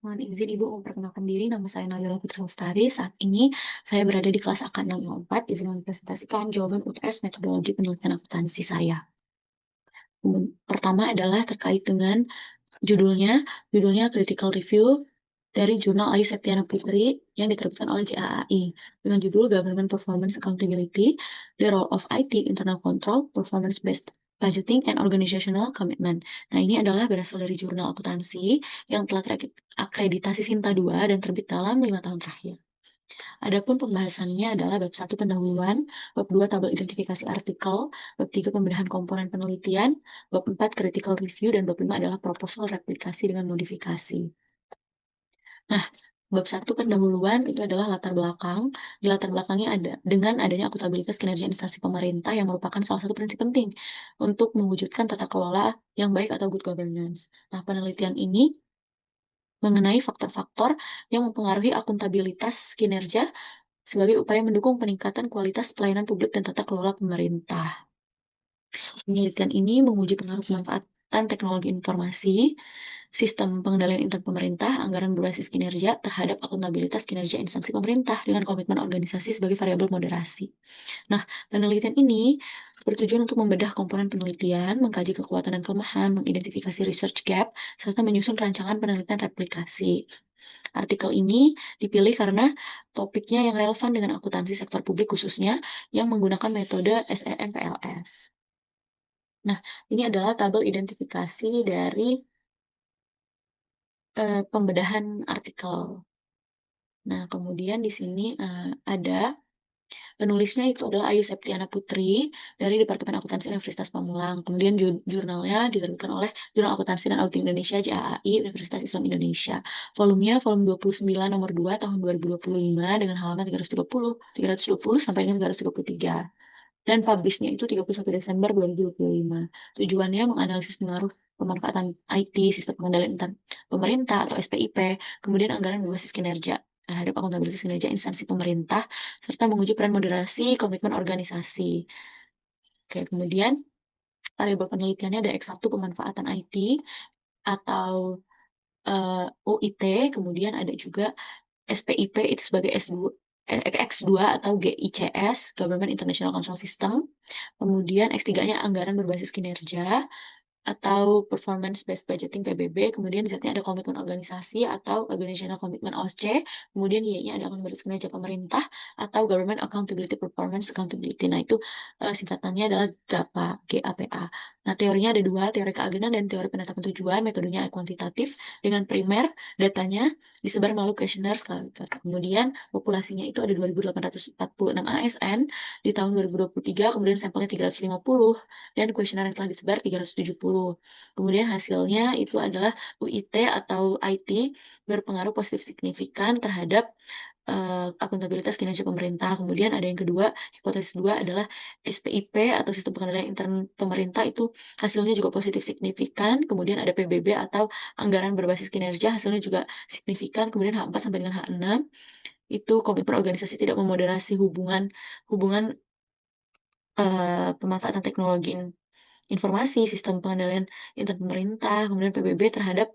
Mohon izin Ibu memperkenalkan diri, nama saya Nabila Putri Lestari. Saat ini saya berada di kelas AK 604, izin mempresentasikan jawaban UTS metodologi penelitian akuntansi saya. Pertama adalah terkait dengan judulnya, judulnya Critical Review dari Jurnal Ayu Septiana Putri yang diterbitkan oleh JAAI dengan judul Government Performance Accountability, The Role of IT, Internal Control, Performance-Based Budgeting, and Organizational Commitment. Nah, ini adalah berasal dari jurnal akuntansi yang telah terakreditasi Sinta 2 dan terbit dalam 5 tahun terakhir. Adapun pembahasannya adalah bab 1 pendahuluan, bab 2 tabel identifikasi artikel, bab 3 pembedahan komponen penelitian, bab 4 critical review, dan bab 5 adalah proposal replikasi dengan modifikasi. Nah, bab 1 pendahuluan itu adalah latar belakang. Di latar belakangnya ada dengan adanya akuntabilitas kinerja instansi pemerintah yang merupakan salah satu prinsip penting untuk mewujudkan tata kelola yang baik atau good governance. Nah, penelitian ini mengenai faktor-faktor yang mempengaruhi akuntabilitas kinerja sebagai upaya mendukung peningkatan kualitas pelayanan publik dan tata kelola pemerintah. Penelitian ini menguji pengaruh pemanfaatan teknologi informasi, sistem pengendalian intern pemerintah, anggaran berbasis kinerja terhadap akuntabilitas kinerja instansi pemerintah dengan komitmen organisasi sebagai variabel moderasi. Nah, penelitian ini bertujuan untuk membedah komponen penelitian, mengkaji kekuatan dan kelemahan, mengidentifikasi research gap, serta menyusun rancangan penelitian replikasi. Artikel ini dipilih karena topiknya yang relevan dengan akuntansi sektor publik khususnya yang menggunakan metode SEM-PLS. Nah, ini adalah tabel identifikasi dari pembedahan artikel. Nah, kemudian di sini ada penulisnya itu adalah Ayu Septiana Putri dari Departemen Akuntansi Universitas Pamulang. Kemudian jurnalnya diterbitkan oleh Jurnal Akuntansi dan Auditing Indonesia JAAI Universitas Islam Indonesia. Volumenya volume 29 nomor 2 tahun 2025 dengan halaman 320 sampai dengan 333. Dan publishnya itu 31 Desember 2025. Tujuannya menganalisis pengaruh pemanfaatan IT, sistem pengendalian intern pemerintah atau SPIP, kemudian anggaran berbasis kinerja terhadap akuntabilitas kinerja instansi pemerintah, serta menguji peran moderasi komitmen organisasi. Oke, kemudian variabel penelitiannya ada X1 pemanfaatan IT atau UIT, kemudian ada juga SPIP itu sebagai S2, X2 atau GICS, Government International Control System. Kemudian X3-nya anggaran berbasis kinerja atau Performance Based Budgeting PBB. Kemudian Z-nya ada komitmen organisasi atau Organizational Commitment OSC. Kemudian Y-nya ada akun berbasis kinerja pemerintah atau Government Accountability Performance Accountability. Nah, itu singkatannya adalah GAPA, GAPA. Nah, teorinya ada dua, teori keagenan dan teori penetapan tujuan. Metodenya kuantitatif dengan primer, datanya disebar melalui kuesioner skala Likert. Kemudian populasinya itu ada 2.846 ASN di tahun 2023, kemudian sampelnya 350 dan kuesioner yang telah disebar 370. Kemudian hasilnya itu adalah UIT atau IT berpengaruh positif signifikan terhadap akuntabilitas kinerja pemerintah. Kemudian ada yang kedua, hipotesis dua adalah SPIP atau sistem pengendalian intern pemerintah itu hasilnya juga positif signifikan. Kemudian ada PBB atau anggaran berbasis kinerja hasilnya juga signifikan. Kemudian H4 sampai dengan H6 itu komitmen organisasi tidak memoderasi hubungan hubungan pemanfaatan teknologi informasi, sistem pengendalian intern pemerintah, kemudian PBB terhadap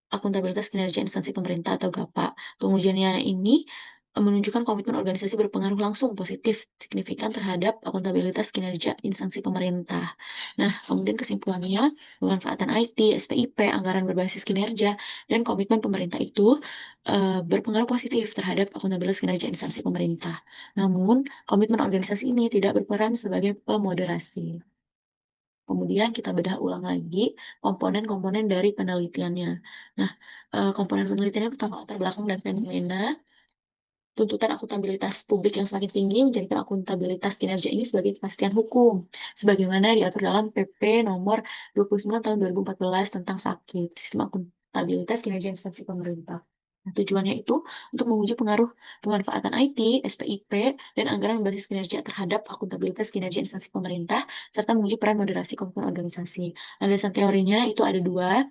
akuntabilitas kinerja instansi pemerintah atau GAPA. Pengujiannya ini menunjukkan komitmen organisasi berpengaruh langsung positif signifikan terhadap akuntabilitas kinerja instansi pemerintah. Nah, kemudian kesimpulannya, pemanfaatan IT, SPIP, anggaran berbasis kinerja, dan komitmen pemerintah itu berpengaruh positif terhadap akuntabilitas kinerja instansi pemerintah. Namun, komitmen organisasi ini tidak berperan sebagai pemoderasi. Kemudian kita bedah ulang lagi komponen-komponen dari penelitiannya. Nah, komponen penelitiannya pertama latar belakang dan fenomena. Tuntutan akuntabilitas publik yang semakin tinggi menjadikan akuntabilitas kinerja ini sebagai kepastian hukum, sebagaimana diatur dalam PP nomor 29 tahun 2014 tentang sakit, sistem akuntabilitas kinerja instansi pemerintah. Nah, tujuannya itu untuk menguji pengaruh pemanfaatan IT, SPIP, dan anggaran berbasis kinerja terhadap akuntabilitas kinerja instansi pemerintah, serta menguji peran moderasi komitmen organisasi. Landasan teorinya itu ada dua.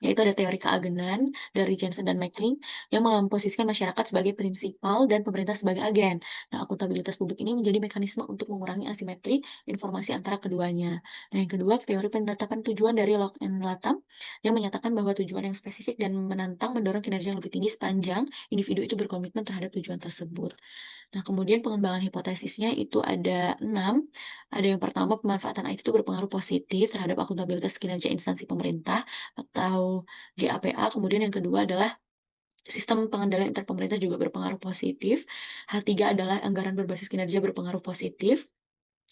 yaitu ada teori keagenan dari Jensen dan Mackling yang memposisikan masyarakat sebagai prinsipal dan pemerintah sebagai agen. Nah, akuntabilitas publik ini menjadi mekanisme untuk mengurangi asimetri informasi antara keduanya. Nah, yang kedua, teori penetapan tujuan dari Locke and Latham yang menyatakan bahwa tujuan yang spesifik dan menantang mendorong kinerja yang lebih tinggi sepanjang individu itu berkomitmen terhadap tujuan tersebut. Nah, kemudian pengembangan hipotesisnya itu ada 6. Ada yang pertama, pemanfaatan IT itu berpengaruh positif terhadap akuntabilitas kinerja instansi pemerintah atau GAPA. Kemudian yang kedua adalah sistem pengendalian interpemerintah juga berpengaruh positif. H3 adalah anggaran berbasis kinerja berpengaruh positif.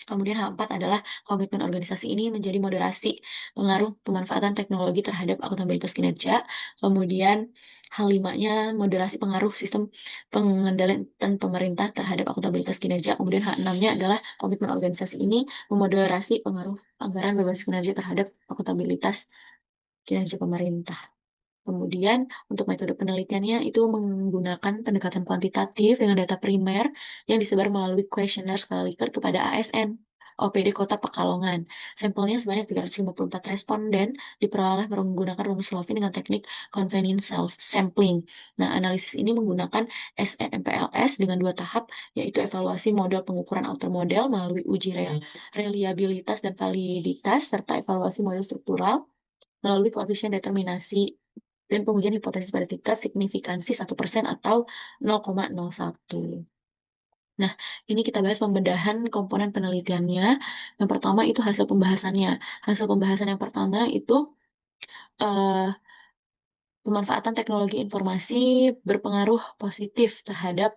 Kemudian H4 adalah komitmen organisasi ini menjadi moderasi pengaruh pemanfaatan teknologi terhadap akuntabilitas kinerja. Kemudian H5-nya moderasi pengaruh sistem pengendalian dan pemerintah terhadap akuntabilitas kinerja. Kemudian H6-nya adalah komitmen organisasi ini memoderasi pengaruh anggaran berbasis kinerja terhadap akuntabilitas kinerja pemerintah. Kemudian untuk metode penelitiannya itu menggunakan pendekatan kuantitatif dengan data primer yang disebar melalui kuesioner skala Likert kepada ASN OPD Kota Pekalongan. Sampelnya sebanyak 354 responden diperoleh menggunakan rumus Slovin dengan teknik convenience self sampling. Nah, analisis ini menggunakan SEMPLS dengan 2 tahap, yaitu evaluasi model pengukuran outer model melalui uji reliabilitas dan validitas serta evaluasi model struktural melalui koefisien determinasi dan pengujian hipotesis pada tingkat signifikansi 1% atau 0,01. Nah, ini kita bahas pembedahan komponen penelitiannya. Yang pertama itu hasil pembahasannya. Hasil pembahasan yang pertama itu eh, pemanfaatan teknologi informasi berpengaruh positif terhadap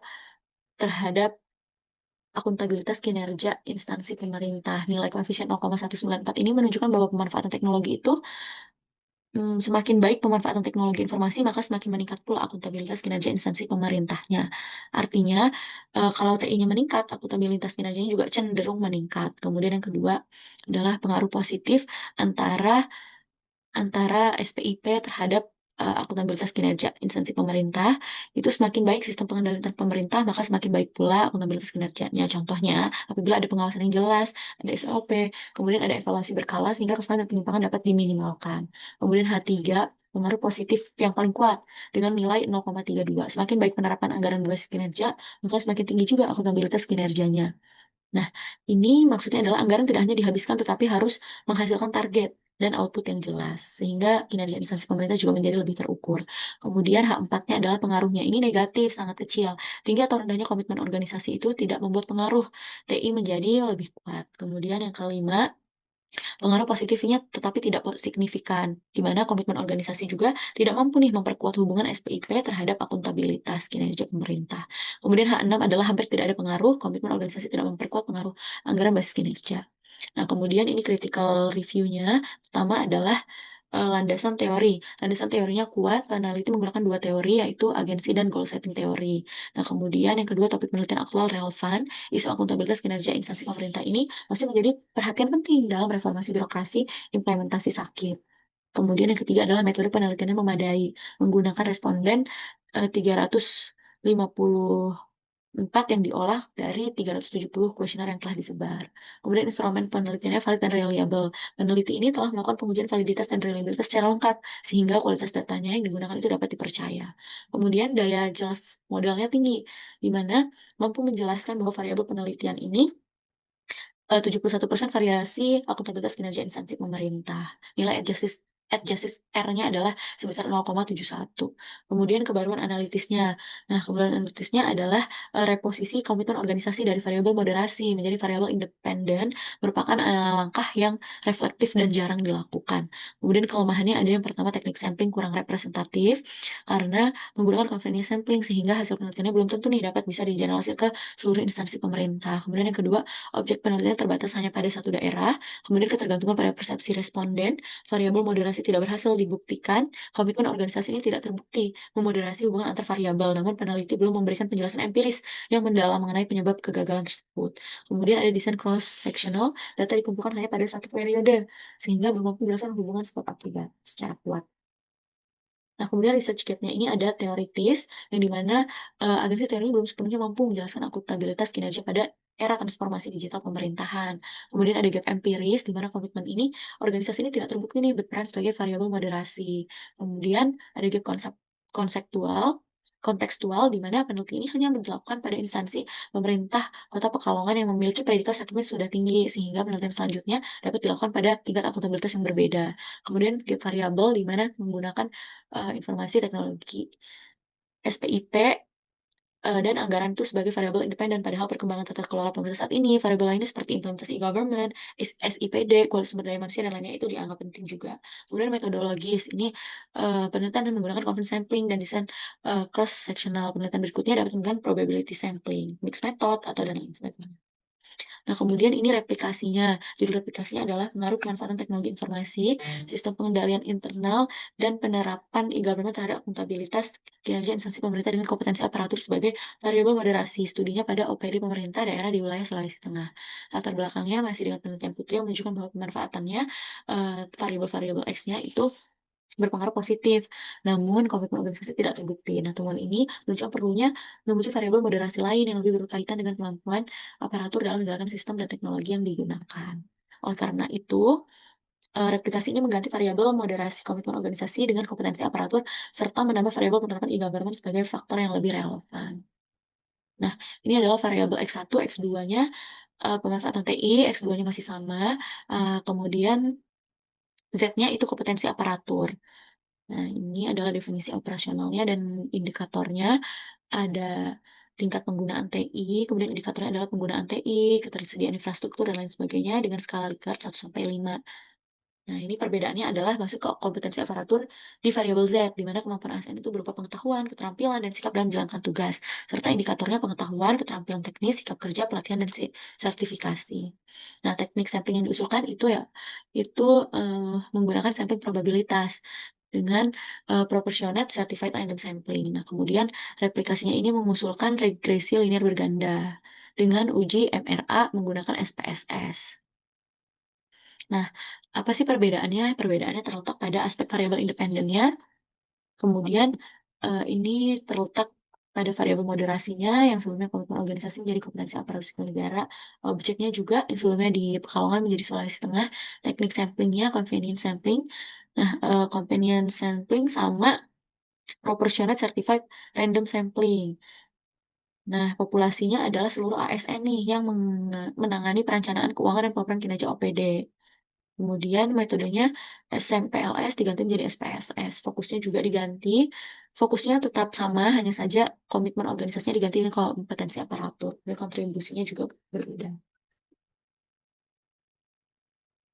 terhadap akuntabilitas kinerja instansi pemerintah. Nilai koefisien 0,194 ini menunjukkan bahwa pemanfaatan teknologi itu semakin baik pemanfaatan teknologi informasi, maka semakin meningkat pula akuntabilitas kinerja instansi pemerintahnya. Artinya, kalau TI-nya meningkat, akuntabilitas kinerjanya juga cenderung meningkat. Kemudian yang kedua adalah pengaruh positif antara antara SPIP terhadap akuntabilitas kinerja instansi pemerintah. Itu semakin baik sistem pengendalian pemerintah, maka semakin baik pula akuntabilitas kinerjanya. Contohnya, apabila ada pengawasan yang jelas, ada SOP, kemudian ada evaluasi berkala sehingga kesalahan dan penyimpangan dapat diminimalkan. Kemudian H3, pengaruh positif yang paling kuat dengan nilai 0,32. Semakin baik penerapan anggaran berbasis kinerja, maka semakin tinggi juga akuntabilitas kinerjanya. Nah, ini maksudnya adalah anggaran tidak hanya dihabiskan tetapi harus menghasilkan target dan output yang jelas, sehingga kinerja instansi pemerintah juga menjadi lebih terukur. Kemudian H4-nya adalah pengaruhnya. Ini negatif, sangat kecil. Tinggi atau rendahnya komitmen organisasi itu tidak membuat pengaruh TI menjadi lebih kuat. Kemudian yang kelima, pengaruh positifnya tetapi tidak signifikan, di mana komitmen organisasi juga tidak mampu nih memperkuat hubungan SPIP terhadap akuntabilitas kinerja pemerintah. Kemudian H6 adalah hampir tidak ada pengaruh, komitmen organisasi tidak memperkuat pengaruh anggaran basis kinerja. Nah, kemudian ini critical review-nya, pertama adalah landasan teori. Landasan teorinya kuat, peneliti menggunakan 2 teori, yaitu agensi dan goal setting teori. Nah, kemudian yang kedua, topik penelitian aktual relevan, isu akuntabilitas kinerja instansi pemerintah ini masih menjadi perhatian penting dalam reformasi birokrasi implementasi sakit. Kemudian yang ketiga adalah metode penelitian yang memadai, menggunakan responden 354 yang diolah dari 370 kuesioner yang telah disebar. Kemudian instrumen penelitiannya valid dan reliable. Peneliti ini telah melakukan pengujian validitas dan reliabilitas secara lengkap, sehingga kualitas datanya yang digunakan itu dapat dipercaya. Kemudian daya jelas modelnya tinggi, di mana mampu menjelaskan bahwa variabel penelitian ini 71% variasi akuntabilitas kinerja instansi pemerintah. Nilai adjusted R-nya adalah sebesar 0,71. Kemudian kebaruan analitisnya. Nah, kebaruan analitisnya adalah reposisi komitmen organisasi dari variabel moderasi menjadi variabel independen, merupakan langkah yang reflektif dan jarang dilakukan. Kemudian kelemahannya ada yang pertama, teknik sampling kurang representatif karena menggunakan convenience sampling sehingga hasil penelitiannya belum tentu nih dapat bisa digeneralisir ke seluruh instansi pemerintah. Kemudian yang kedua, objek penelitian terbatas hanya pada satu daerah, kemudian ketergantungan pada persepsi responden, variabel moderasi tidak berhasil dibuktikan, komitmen organisasi ini tidak terbukti memoderasi hubungan antar variabel, namun peneliti belum memberikan penjelasan empiris yang mendalam mengenai penyebab kegagalan tersebut. Kemudian ada desain cross-sectional, data dikumpulkan hanya pada satu periode, sehingga belum mampu menjelaskan hubungan sebab akibat secara kuat. Nah, kemudian research gap-nya ini ada teoritis, yang dimana agensi teori belum sepenuhnya mampu menjelaskan akuntabilitas kinerja pada era transformasi digital pemerintahan. Kemudian ada gap empiris, di mana komitmen ini, organisasi ini tidak terbukti nih berperan sebagai variabel moderasi. Kemudian ada gap konseptual, kontekstual, di mana peneliti ini hanya dilakukan pada instansi pemerintah Kota Pekalongan yang memiliki predikat akademis sudah tinggi, sehingga penelitian selanjutnya dapat dilakukan pada tingkat akuntabilitas yang berbeda. Kemudian gap variabel, di mana menggunakan informasi teknologi SPIP dan anggaran itu sebagai variabel independen. Padahal perkembangan tata kelola pemerintah saat ini, variabel lainnya seperti implementasi e-government, SIPD, kualitas sumber daya manusia, dan lainnya itu dianggap penting juga. Kemudian metodologis, ini penelitian yang menggunakan conference sampling dan desain cross-sectional. Penelitian berikutnya dapat menggunakan probability sampling, mixed method, atau dan lain sebagainya. Nah, kemudian ini replikasinya. Judul replikasinya adalah pengaruh pemanfaatan teknologi informasi, sistem pengendalian internal, dan penerapan e-government terhadap akuntabilitas kinerja instansi pemerintah dengan kompetensi aparatur sebagai variabel moderasi. Studinya pada OPD pemerintah daerah di wilayah Sulawesi Tengah. Latar belakangnya masih dengan penelitian Putri yang menunjukkan bahwa pemanfaatannya variabel-variabel X-nya itu berpengaruh positif, namun komitmen organisasi tidak terbukti. Nah, temuan ini menunjukkan perlunya memuncul variabel moderasi lain yang lebih berkaitan dengan kemampuan aparatur dalam menjalankan sistem dan teknologi yang digunakan. Oleh karena itu, replikasi ini mengganti variabel moderasi komitmen organisasi dengan kompetensi aparatur serta menambah variabel penerapan e-government sebagai faktor yang lebih relevan. Nah, ini adalah variabel X1, X2-nya pemanfaatan TI, X2-nya masih sama, kemudian Z-nya itu kompetensi aparatur. Nah, ini adalah definisi operasionalnya dan indikatornya ada tingkat penggunaan TI, kemudian indikatornya adalah penggunaan TI, ketersediaan infrastruktur, dan lain sebagainya dengan skala Likert 1 sampai 5. Nah, ini perbedaannya adalah masuk ke kompetensi aparatur di variabel Z, di mana kemampuan ASN itu berupa pengetahuan, keterampilan, dan sikap dalam menjalankan tugas, serta indikatornya pengetahuan, keterampilan teknis, sikap kerja, pelatihan, dan sertifikasi. Nah, teknik sampling yang diusulkan itu itu menggunakan sampling probabilitas dengan proportionate certified random sampling. Nah, kemudian replikasinya ini mengusulkan regresi linear berganda dengan uji MRA menggunakan SPSS. Nah, apa sih perbedaannya? Perbedaannya terletak pada aspek variabel independennya. Kemudian ini terletak pada variabel moderasinya yang sebelumnya komitmen organisasi menjadi kompetensi aparatur sipil negara. Objeknya juga yang sebelumnya di Pekalongan menjadi Sulawesi Tengah. Teknik samplingnya convenience sampling. Nah, convenience sampling sama proportionate certified random sampling. Nah, populasinya adalah seluruh ASN nih yang menangani perencanaan keuangan dan pelaporan kinerja OPD. Kemudian metodenya SMPLS diganti menjadi SPSS. Fokusnya juga diganti. Fokusnya tetap sama, hanya saja komitmen organisasinya diganti dengan kompetensi aparatur. Dan kontribusinya juga berbeda.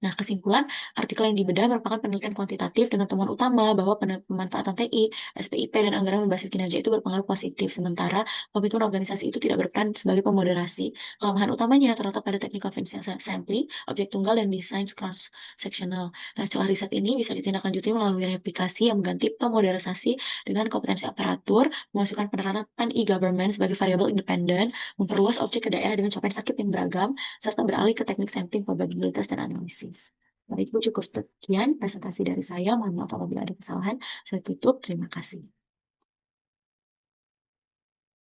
Nah, kesimpulan, artikel yang dibedah merupakan penelitian kuantitatif dengan temuan utama bahwa pemanfaatan TI, SPIP, dan anggaran berbasis kinerja itu berpengaruh positif, sementara komitmen organisasi itu tidak berperan sebagai pemoderasi. Kelemahan utamanya terletak pada teknik konvensional sampling, objek tunggal, dan desain cross-sectional. Nah, setelah riset ini bisa ditindaklanjuti melalui replikasi yang mengganti pemoderasi dengan kompetensi aparatur, memasukkan penerapan e-government sebagai variabel independen, memperluas objek ke daerah dengan capaian sakit yang beragam, serta beralih ke teknik sampling probabilitas dan analisis. Nah, itu cukup sekian presentasi dari saya. Mohon maaf apabila ada kesalahan. Saya tutup. Terima kasih.